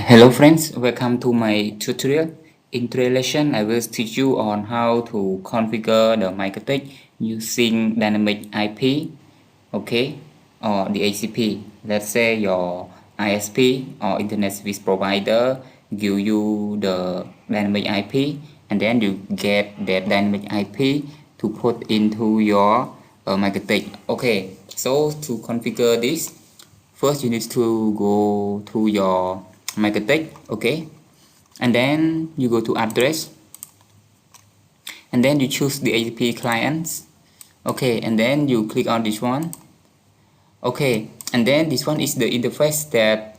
Hello friends, welcome to my tutorial. In today's lesson, I will teach you on how to configure the Mikrotik using dynamic IP, okay, or the DHCP. Let's say your ISP or internet service provider give you the dynamic IP, and then you get that dynamic IP to put into your Mikrotik. Okay, so to configure this, first you need to go to your Mikrotik, okay, and then you go to address, and then you choose the DHCP clients, okay, and then you click on this one, okay, and then this one is the interface that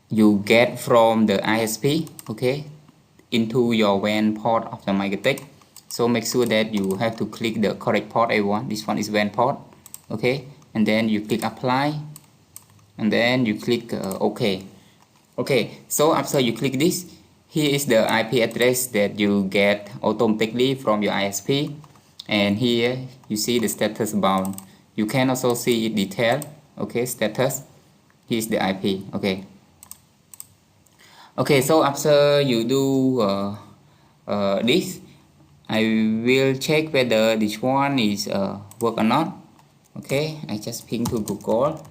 you get from the ISP, okay, into your WAN port of the Mikrotik. So make sure that you have to click the correct port A1. This one is WAN port, okay, and then you click apply, and then you click OK. Okay, so after you click this, here is the IP address that you get automatically from your ISP, and here you see the status bound. You can also see it detail, okay, status. Here's the IP, okay. Okay, so after you do this, I will check whether this one is work or not. Okay, I just ping to Google.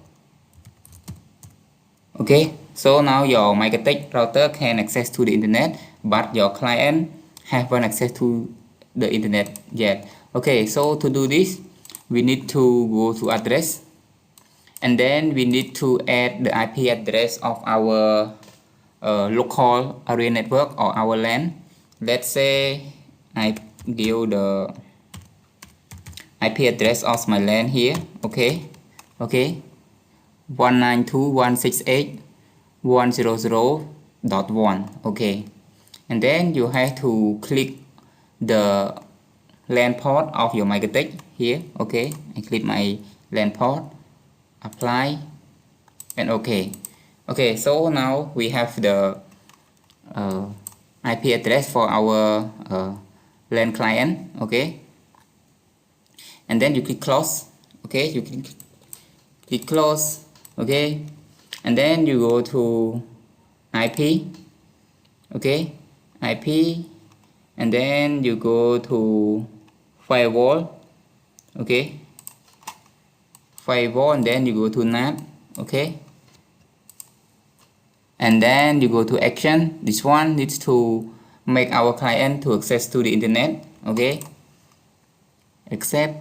Okay, so now your Mikrotik router can access to the internet, but your client haven't access to the internet yet. Okay, so to do this, we need to go to address, and then we need to add the IP address of our local area network or our LAN. Let's say I give the IP address of my LAN here. Okay, 192.168.100.1, okay, and then you have to click the LAN port of your Mikrotik here. Okay, I click my LAN port, apply, and okay. Okay, so now we have the IP address for our LAN client, okay, and then you click close. Okay, you click close, okay, and then you go to IP, okay, IP, and then you go to firewall, okay, firewall, and then you go to NAT, okay, and then you go to action. This one needs to make our client to access to the internet, okay, accept,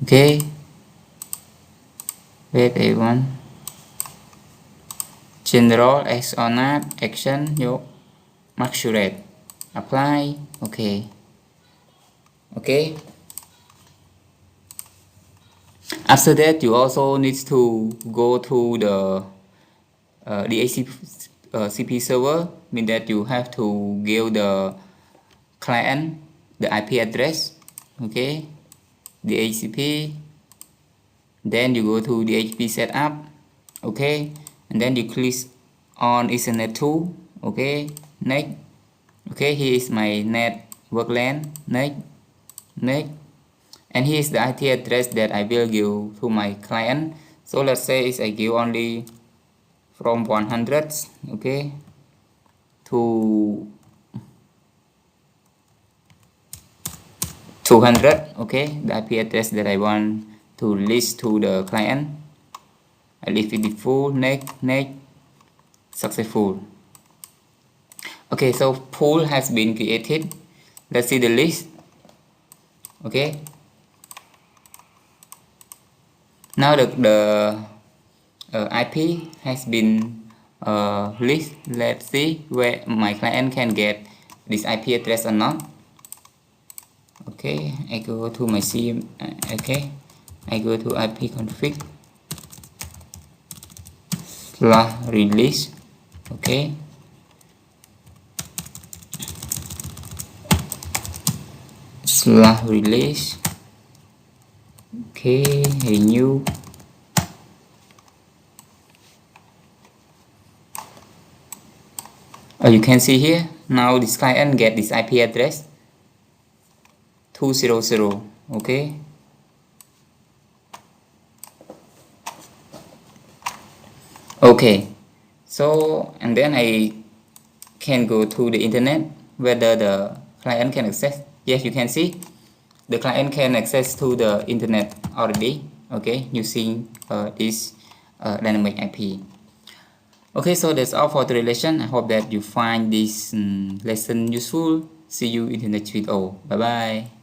okay, wait A1, general X or not, action, your masquerade, apply, okay, okay. After that, you also need to go to the DHCP server, mean that you have to give the client the IP address, okay, DHCP, then you go to DHCP setup, okay, and then you click on Ethernet 2, okay, next, okay, here is my network LAN, next, and here is the IP address that I will give to my client. So let's say I give only from 100, okay, to 200, okay, the IP address that I want to list to the client. I leave it default, next, successful. Okay, so pool has been created. Let's see the list. Okay, now the IP has been list. Let's see where my client can get this IP address or not. Okay, I go to my CM, okay, I go to IP config /release, okay, /release, okay, renew, you can see here now this client get this IP address 200, okay, Okay, so and then I can go to the internet whether the client can access. Yes, you can see the client can access to the internet already, okay, using this dynamic IP. Okay, so that's all for the lesson. I hope that you find this lesson useful. See you in the next video. Bye bye.